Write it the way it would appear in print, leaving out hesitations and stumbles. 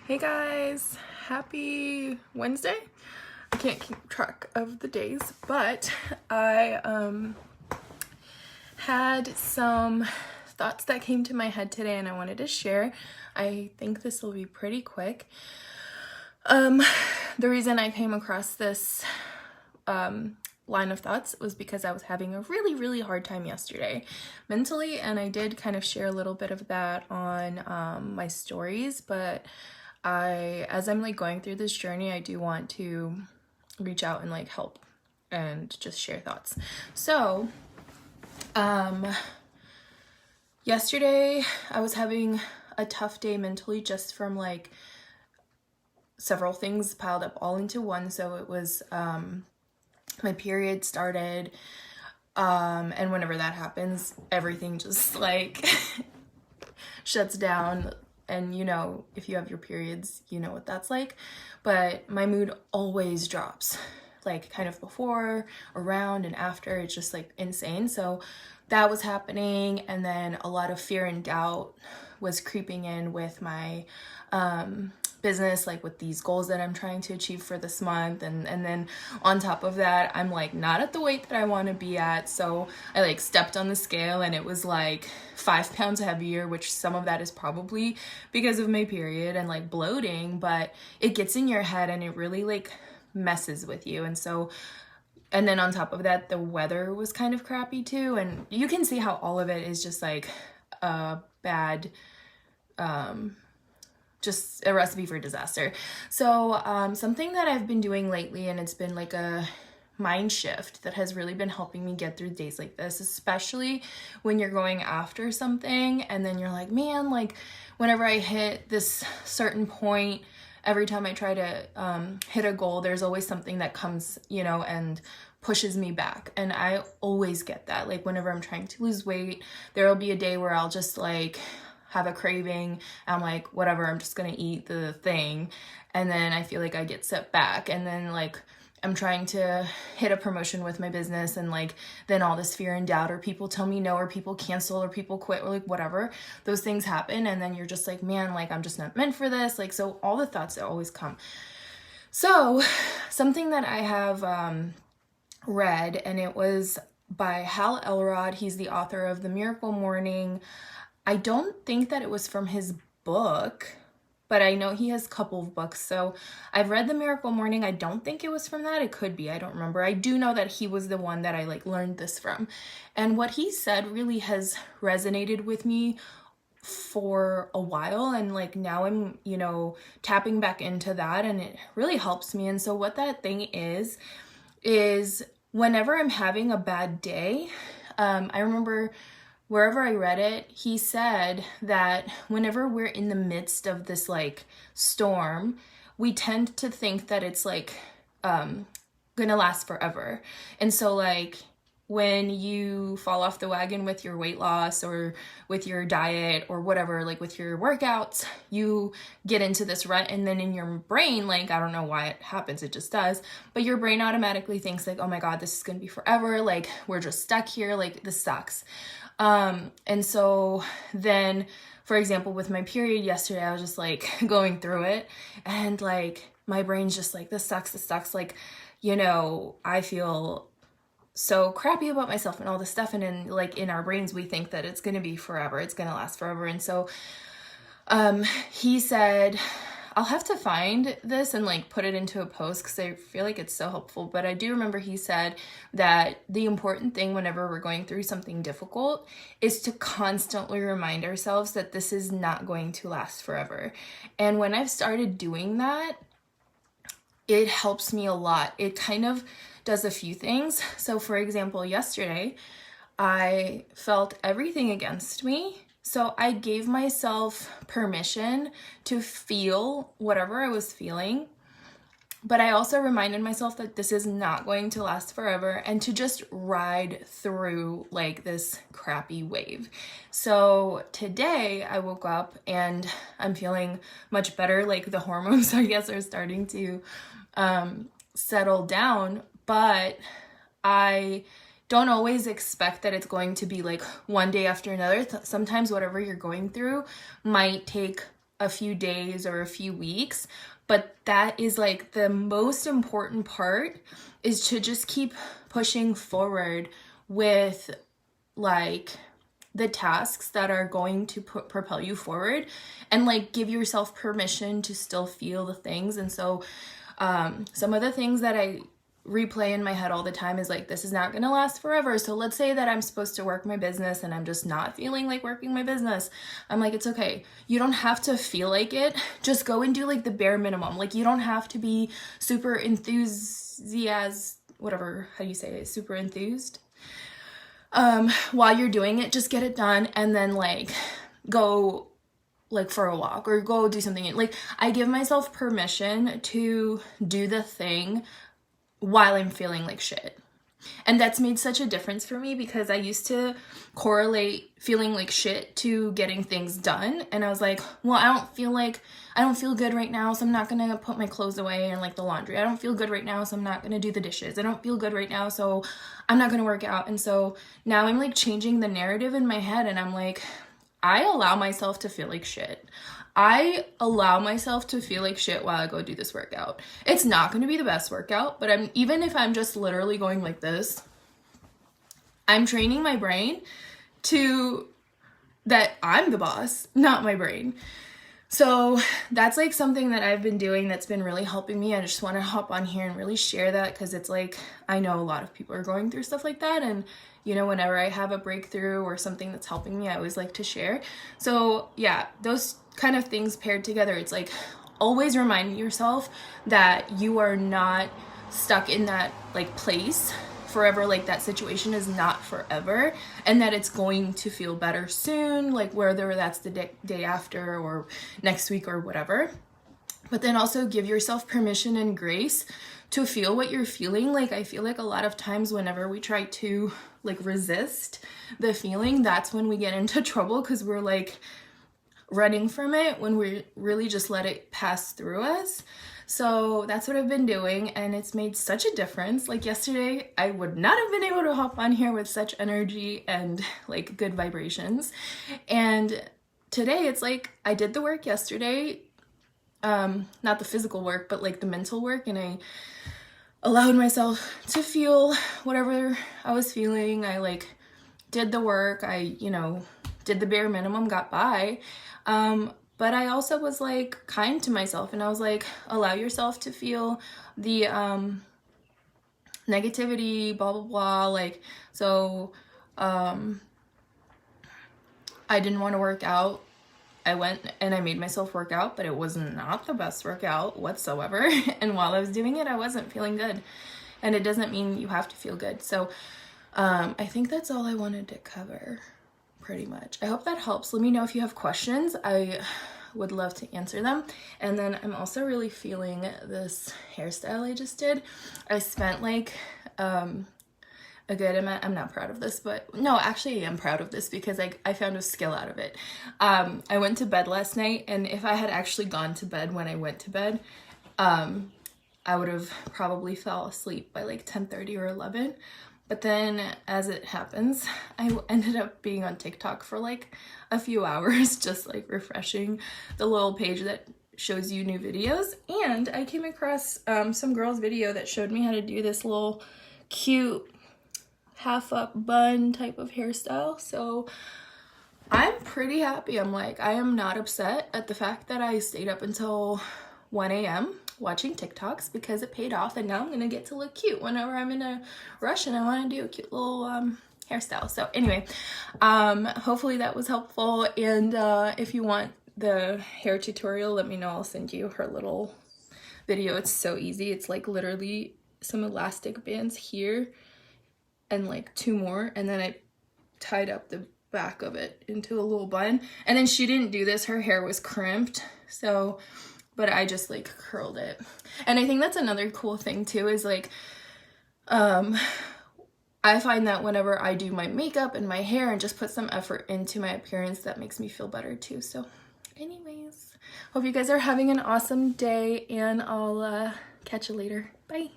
Hey guys, happy Wednesday. I can't keep track of the days, but I had some thoughts that came to my head today and I wanted to share. I think this will be pretty quick. The reason I came across this line of thoughts was because I was having a really hard time yesterday mentally, and I did kind of share a little bit of that on my stories, but as I'm like going through this journey, I do want to reach out and like help and just share thoughts. So, yesterday I was having a tough day mentally just from like several things piled up all into one. So it was, my period started, and whenever that happens, everything just like shuts down. And you know, if you have your periods, you know what that's like. But my mood always drops, like kind of before, around, and after. It's just like insane. So that was happening, and then a lot of fear and doubt was creeping in with my business, like with these goals that I'm trying to achieve for this month. And then on top of that, I'm like not at the weight that I want to be at. So I like stepped on the scale and it was like 5 pounds heavier, which some of that is probably because of my period and like bloating, but it gets in your head and it really like messes with you. And then on top of that, the weather was kind of crappy too. And you can see how all of it is just like a bad, just a recipe for disaster. So something that I've been doing lately, and it's been like a mind shift that has really been helping me get through days like this, especially when you're going after something and then you're like, man, like whenever I hit this certain point, every time I try to hit a goal, there's always something that comes, you know, and pushes me back. And I always get that. Like whenever I'm trying to lose weight, there'll be a day where I'll just like have a craving. I'm like, whatever, I'm just gonna eat the thing. And then I feel like I get set back. And then like I'm trying to hit a promotion with my business, and like then all this fear and doubt, or people tell me no, or people cancel, or people quit, or like whatever, those things happen. And then you're just like, man, like I'm just not meant for this. Like, so all the thoughts that always come. So something that I have read, and it was by Hal Elrod. He's the author of The Miracle Morning. I don't think that it was from his book, but I know he has a couple of books. So I've read The Miracle Morning. I don't think it was from that. It could be. I don't remember. I do know that he was the one that I like learned this from. And what he said really has resonated with me for a while. And like now I'm, you know, tapping back into that, and it really helps me. And so what that thing is whenever I'm having a bad day, I remember wherever I read it, he said that whenever we're in the midst of this like storm, we tend to think that it's like gonna last forever. And so like when you fall off the wagon with your weight loss or with your diet or whatever, like with your workouts, you get into this rut, and then in your brain, like I don't know why it happens, it just does, but your brain automatically thinks like, oh my God, this is gonna be forever, like we're just stuck here, like this sucks. And so then, for example, with my period yesterday, I was just like going through it, and like my brain's just like, this sucks. Like, you know, I feel so crappy about myself and all this stuff. And then like in our brains, we think that it's going to be forever. It's going to last forever. And so, he said, I'll have to find this and like put it into a post because I feel like it's so helpful. But I do remember he said that the important thing whenever we're going through something difficult is to constantly remind ourselves that this is not going to last forever. And when I've started doing that, it helps me a lot. It kind of does a few things. So for example, yesterday, I felt everything against me. So I gave myself permission to feel whatever I was feeling, but I also reminded myself that this is not going to last forever, and to just ride through like this crappy wave. So today I woke up and I'm feeling much better. Like the hormones, I guess, are starting to settle down, but I don't always expect that it's going to be like one day after another. Sometimes whatever you're going through might take a few days or a few weeks, but that is like the most important part, is to just keep pushing forward with like the tasks that are going to propel you forward, and like give yourself permission to still feel the things. And so some of the things that I replay in my head all the time is like, this is not going to last forever. So let's say that I'm supposed to work my business and I'm just not feeling like working my business. I'm like, it's okay. You don't have to feel like it. Just go and do like the bare minimum. Like, you don't have to be super whatever, how do you say it? Super enthused. While you're doing it, just get it done, and then like go like for a walk or go do something. Like, I give myself permission to do the thing while I'm feeling like shit. And that's made such a difference for me, because I used to correlate feeling like shit to getting things done. And I was like, well, I don't feel good right now, so I'm not gonna put my clothes away and like the laundry. I don't feel good right now, so I'm not gonna do the dishes. I don't feel good right now, so I'm not gonna work out. And so now I'm like changing the narrative in my head, and I'm like, I allow myself to feel like shit. I allow myself to feel like shit while I go do this workout. It's not going to be the best workout, but even if I'm just literally going like this, I'm training my brain to that I'm the boss, not my brain. So that's like something that I've been doing that's been really helping me. I just want to hop on here and really share that, because it's like, I know a lot of people are going through stuff like that, and you know, whenever I have a breakthrough or something that's helping me, I always like to share. So yeah, those kind of things paired together, it's like always remind yourself that you are not stuck in that like place forever. Like, that situation is not forever, and that it's going to feel better soon, like whether that's the day after or next week or whatever. But then also give yourself permission and grace to feel what you're feeling. Like, I feel like a lot of times whenever we try to like resist the feeling, that's when we get into trouble, because we're like running from it when we really just let it pass through us. So that's what I've been doing, and it's made such a difference. Like, yesterday, I would not have been able to hop on here with such energy and like good vibrations. And today it's like, I did the work yesterday, not the physical work, but like the mental work, and I allowed myself to feel whatever I was feeling. I like did the work, I, did the bare minimum, got by. But I also was like kind to myself, and I was like, allow yourself to feel the negativity, blah, blah, blah. Like, so I didn't want to work out. I went and I made myself work out, but it was not the best workout whatsoever. And while I was doing it, I wasn't feeling good. And it doesn't mean you have to feel good. So I think that's all I wanted to cover, pretty much. I hope that helps. Let me know if you have questions. I would love to answer them. And then I'm also really feeling this hairstyle I just did. I spent like a good amount. I'm not proud of this, but no, actually I am proud of this, because I found a skill out of it. I went to bed last night, and if I had actually gone to bed when I went to bed, I would have probably fell asleep by like 10:30 or 11. But then, as it happens, I ended up being on TikTok for like a few hours, just like refreshing the little page that shows you new videos. And I came across some girl's video that showed me how to do this little cute half up bun type of hairstyle. So I'm pretty happy. I'm like, I am not upset at the fact that I stayed up until 1 a.m. watching TikToks, because it paid off, and now I'm gonna get to look cute whenever I'm in a rush and I want to do a cute little hairstyle. So anyway, hopefully that was helpful, and if you want the hair tutorial, let me know. I'll send you her little video. It's so easy. It's like literally some elastic bands here and like 2 more, and then I tied up the back of it into a little bun. And then she didn't do this, her hair was crimped, so but I just like curled it. And I think that's another cool thing too, is like I find that whenever I do my makeup and my hair and just put some effort into my appearance, that makes me feel better too. So anyways, hope you guys are having an awesome day, and I'll catch you later. Bye.